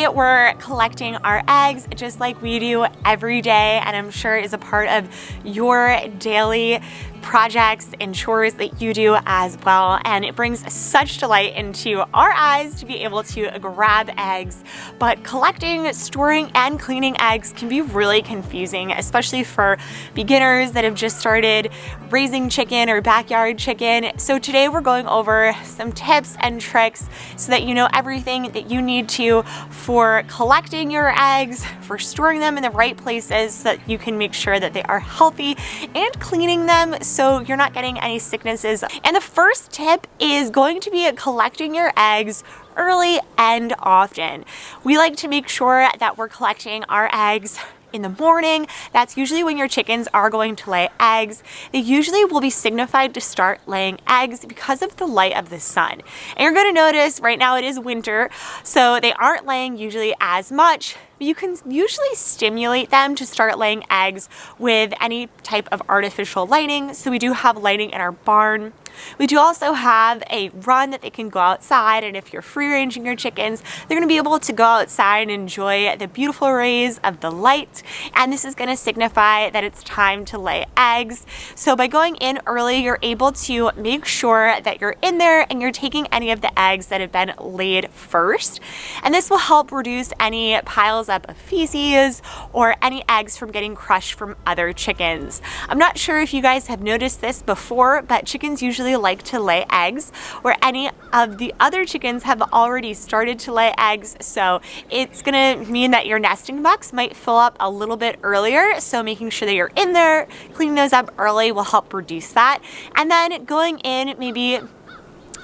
Today we're collecting our eggs just like we do every day, and I'm sure is a part of your daily projects and chores that you do as well. And it brings such delight into our eyes to be able to grab eggs. But collecting, storing, and cleaning eggs can be really confusing, especially for beginners that have just started raising chicken or backyard chicken. So today we're going over some tips and tricks so that you know everything that you need to for collecting your eggs, for storing them in the right places so that you can make sure that they are healthy, and cleaning them so you're not getting any sicknesses. And the first tip is going to be collecting your eggs early and often. We like to make sure that we're collecting our eggs in the morning. That's usually when your chickens are going to lay eggs. They usually will be signified to start laying eggs because of the light of the sun. And you're going to notice right now it is winter, so they aren't laying usually as much. You can usually stimulate them to start laying eggs with any type of artificial lighting. So we do have lighting in our barn. We do also have a run that they can go outside, and if you're free ranging your chickens, they're going to be able to go outside and enjoy the beautiful rays of the light, and this is going to signify that it's time to lay eggs. So by going in early, you're able to make sure that you're in there and you're taking any of the eggs that have been laid first, and this will help reduce any piles up of feces or any eggs from getting crushed from other chickens. I'm not sure if you guys have noticed this before, but chickens usually like to lay eggs where any of the other chickens have already started to lay eggs. So it's gonna mean that your nesting box might fill up a little bit earlier. So making sure that you're in there, cleaning those up early will help reduce that. And then going in maybe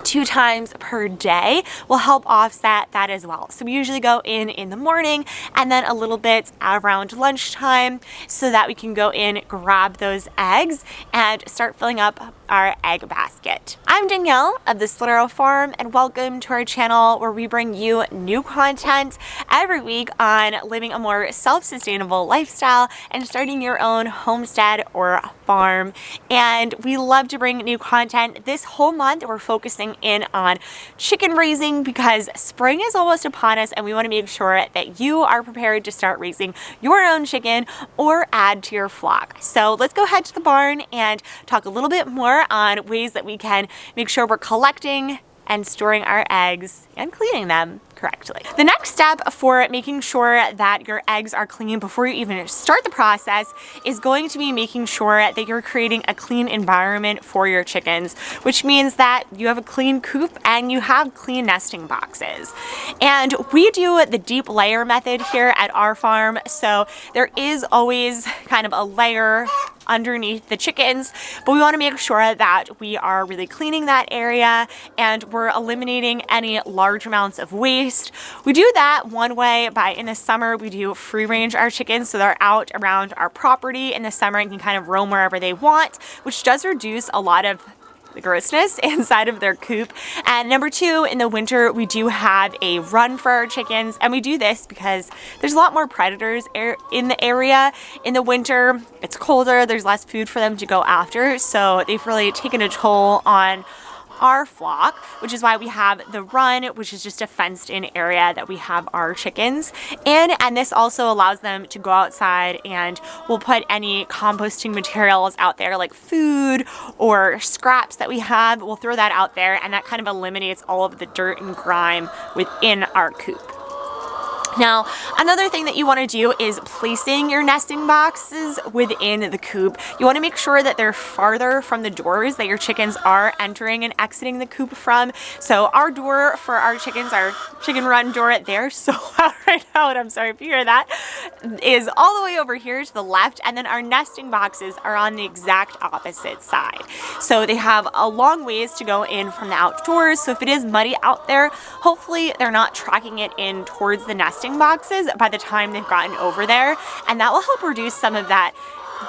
2 times per day will help offset that as well. So we usually go in the morning and then a little bit around lunchtime so that we can go in, grab those eggs, and start filling up our egg basket. I'm Danielle of the Split Arrow Farm, and welcome to our channel where we bring you new content every week on living a more self-sustainable lifestyle and starting your own homestead or farm. And we love to bring new content. This whole month we're focusing in on chicken raising because spring is almost upon us, and we want to make sure that you are prepared to start raising your own chicken or add to your flock. So let's go head to the barn and talk a little bit more on ways that we can make sure we're collecting and storing our eggs and cleaning them correctly. The next step for making sure that your eggs are clean before you even start the process is going to be making sure that you're creating a clean environment for your chickens, which means that you have a clean coop and you have clean nesting boxes. And we do the deep layer method here at our farm, so there is always kind of a layer underneath the chickens, but we want to make sure that we are really cleaning that area and we're eliminating any large amounts of waste. We do that one way by, in the summer, we do free range our chickens, so they're out around our property in the summer and can kind of roam wherever they want, which does reduce a lot of the grossness inside of their coop. And number 2, in the winter, we do have a run for our chickens, and we do this because there's a lot more predators in the area. In the winter, it's colder, there's less food for them to go after, so they've really taken a toll on our flock, which is why we have the run, which is just a fenced in area that we have our chickens in. And this also allows them to go outside, and we'll put any composting materials out there like food or scraps that we have. We'll throw that out there, and that kind of eliminates all of the dirt and grime within our coop. Now, another thing that you want to do is placing your nesting boxes within the coop. You want to make sure that they're farther from the doors that your chickens are entering and exiting the coop from. So our door for our chickens, our chicken run door, they're so loud right now, and I'm sorry if you hear that, is all the way over here to the left, and then our nesting boxes are on the exact opposite side. So they have a long ways to go in from the outdoors, so if it is muddy out there, hopefully they're not tracking it in towards the nesting boxes by the time they've gotten over there, and that will help reduce some of that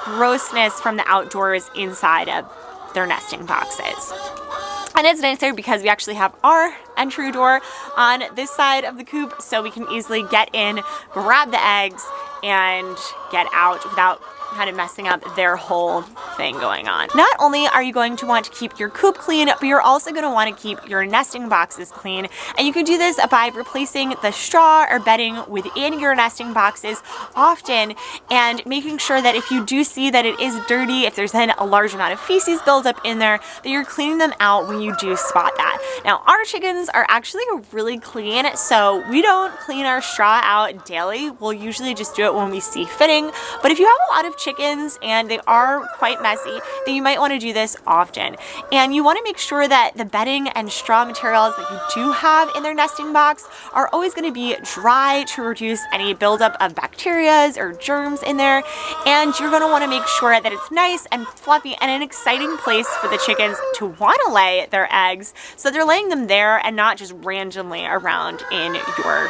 grossness from the outdoors inside of their nesting boxes. And it's nicer because we actually have our entry door on this side of the coop, so we can easily get in, grab the eggs, and get out without kind of messing up their whole thing going on. Not only are you going to want to keep your coop clean, but you're also going to want to keep your nesting boxes clean. And you can do this by replacing the straw or bedding within your nesting boxes often, and making sure that if you do see that it is dirty, if there's then a large amount of feces buildup in there, that you're cleaning them out when you do spot that. Now, our chickens are actually really clean, so we don't clean our straw out daily. We'll usually just do it when we see fitting. But if you have a lot of chickens and they are quite messy, then you might want to do this often. And you want to make sure that the bedding and straw materials that you do have in their nesting box are always going to be dry to reduce any buildup of bacteria or germs in there. And you're going to want to make sure that it's nice and fluffy and an exciting place for the chickens to want to lay their eggs, so they're laying them there and not just randomly around in your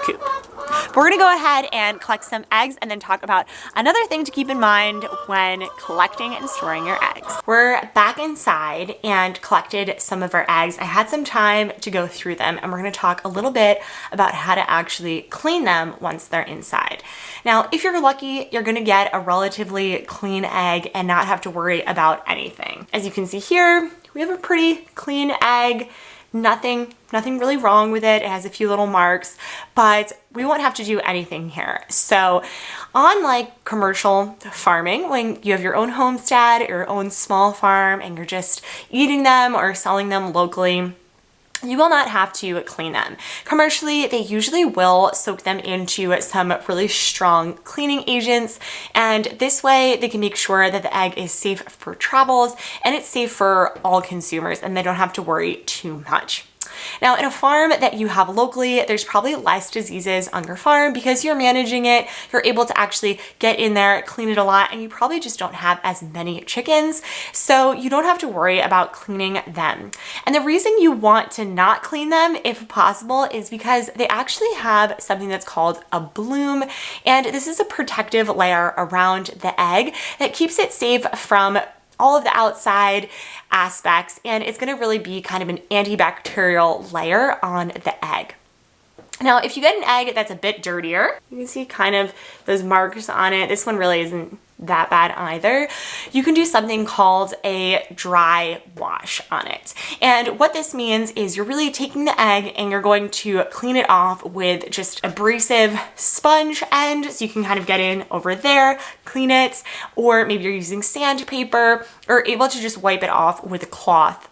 coop. But we're gonna go ahead and collect some eggs and then talk about another thing to keep in mind when collecting and storing your eggs. We're back inside and collected some of our eggs. I had some time to go through them, and we're gonna talk a little bit about how to actually clean them once they're inside. Now, if you're lucky, you're gonna get a relatively clean egg and not have to worry about anything. As you can see here, we have a pretty clean egg. Nothing really wrong with it. It has a few little marks, but we won't have to do anything here. So unlike commercial farming, when you have your own homestead or your own small farm and you're just eating them or selling them locally, you will not have to clean them. Commercially, they usually will soak them into some really strong cleaning agents, and this way they can make sure that the egg is safe for travels and it's safe for all consumers, and they don't have to worry too much. Now, in a farm that you have locally, there's probably less diseases on your farm because you're managing it. You're able to actually get in there, clean it a lot, and you probably just don't have as many chickens, so you don't have to worry about cleaning them. And the reason you want to not clean them, if possible, is because they actually have something that's called a bloom, and this is a protective layer around the egg that keeps it safe from all of the outside aspects, and it's going to really be kind of an antibacterial layer on the egg. Now, if you get an egg that's a bit dirtier, you can see kind of those marks on it. This one really isn't that bad either. You can do something called a dry wash on it. And what this means is you're really taking the egg and you're going to clean it off with just abrasive sponge end, so you can kind of get in over there, clean it, or maybe you're using sandpaper or able to just wipe it off with a cloth.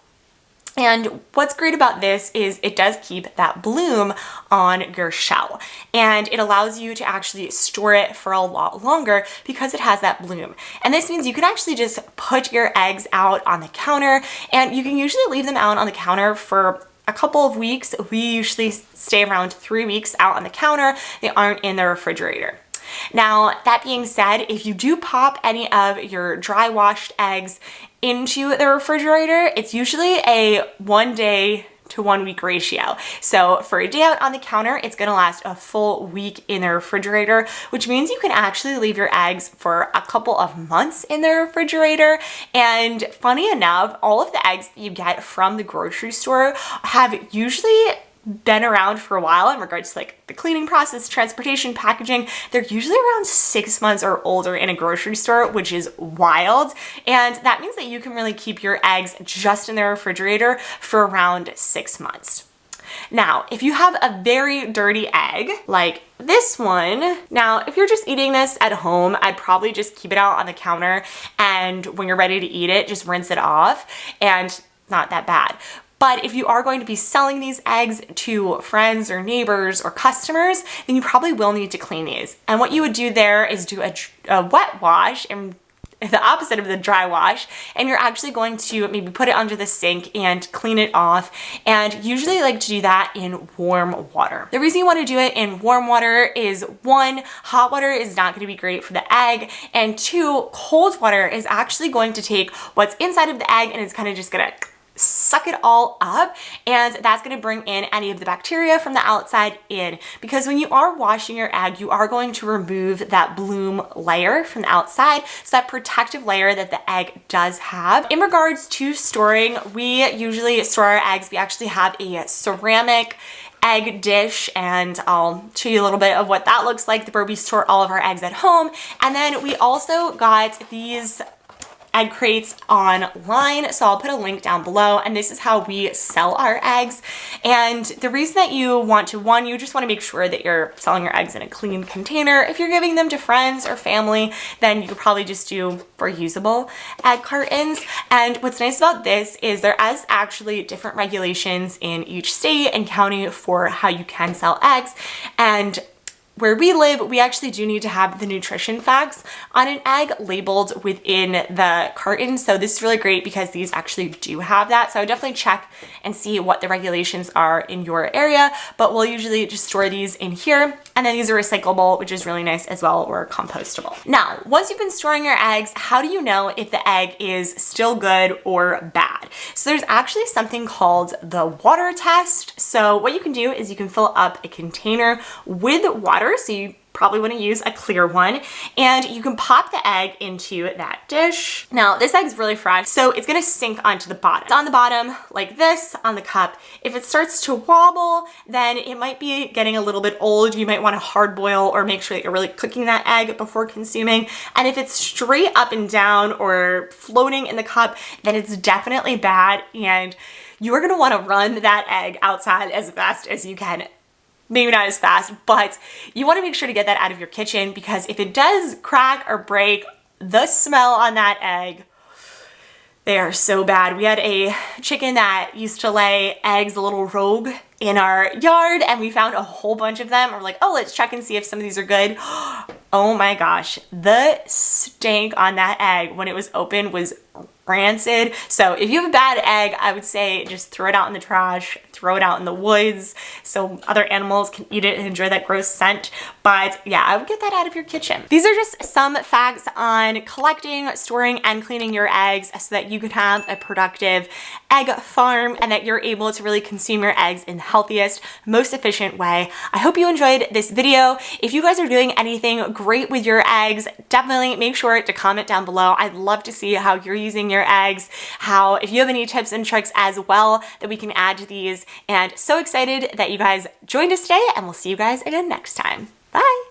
And what's great about this is it does keep that bloom on your shell, and it allows you to actually store it for a lot longer because it has that bloom. And this means you can actually just put your eggs out on the counter, and you can usually leave them out on the counter for a couple of weeks. We usually stay around 3 weeks out on the counter. They aren't in the refrigerator. Now, that being said, if you do pop any of your dry washed eggs into the refrigerator, it's usually a 1 day to 1 week ratio. So for a day out on the counter, it's gonna last a full week in the refrigerator, which means you can actually leave your eggs for a couple of months in the refrigerator. And funny enough, all of the eggs that you get from the grocery store have usually been around for a while in regards to like the cleaning process, transportation, packaging. They're usually around 6 months or older in a grocery store, which is wild. And that means that you can really keep your eggs just in the refrigerator for around 6 months. Now, if you have a very dirty egg, like this one, now if you're just eating this at home, I'd probably just keep it out on the counter, and when you're ready to eat it, just rinse it off, and not that bad. But if you are going to be selling these eggs to friends or neighbors or customers, then you probably will need to clean these. And what you would do there is do a wet wash, and the opposite of the dry wash, and you're actually going to maybe put it under the sink and clean it off. And usually I like to do that in warm water. The reason you want to do it in warm water is, one, hot water is not going to be great for the egg, and two, cold water is actually going to take what's inside of the egg and it's kind of just gonna suck it all up, and that's going to bring in any of the bacteria from the outside in, because when you are washing your egg, you are going to remove that bloom layer from the outside, so that protective layer that the egg does have. In regards to storing, we usually store our eggs. We actually have a ceramic egg dish, and I'll show you a little bit of what that looks like where we store all of our eggs at home. And then we also got these egg crates online, so I'll put a link down below, and this is how we sell our eggs. And the reason that you want to, one, you just want to make sure that you're selling your eggs in a clean container. If you're giving them to friends or family, then you could probably just do reusable egg cartons. And what's nice about this is there is actually different regulations in each state and county for how you can sell eggs. And where we live, we actually do need to have the nutrition facts on an egg labeled within the carton. So this is really great because these actually do have that. So I would definitely check and see what the regulations are in your area, but we'll usually just store these in here. And then these are recyclable, which is really nice as well, or compostable. Now, once you've been storing your eggs, how do you know if the egg is still good or bad? So there's actually something called the water test. So what you can do is you can fill up a container with water. So you probably want to use a clear one, and you can pop the egg into that dish. Now this egg is really fresh, so it's going to sink onto the bottom. It's on the bottom like this on the cup. If it starts to wobble, then it might be getting a little bit old. You might want to hard boil or make sure that you're really cooking that egg before consuming. And if it's straight up and down or floating in the cup, then it's definitely bad, and you're going to want to run that egg outside as fast as you can. Maybe not as fast, but you want to make sure to get that out of your kitchen, because if it does crack or break, the smell on that egg, they are so bad. We had a chicken that used to lay eggs a little rogue in our yard, and we found a whole bunch of them. We're like, oh, let's check and see if some of these are good. Oh my gosh, the stink on that egg when it was open was rancid. So if you have a bad egg, I would say just throw it out in the trash, throw it out in the woods so other animals can eat it and enjoy that gross scent. But yeah, I would get that out of your kitchen. These are just some facts on collecting, storing, and cleaning your eggs so that you can have a productive egg farm and that you're able to really consume your eggs in the healthiest, most efficient way. I hope you enjoyed this video. If you guys are doing anything great with your eggs, definitely make sure to comment down below. I'd love to see how you're using your eggs, if you have any tips and tricks as well that we can add to these. And so excited that you guys joined us today, and we'll see you guys again next time. Bye.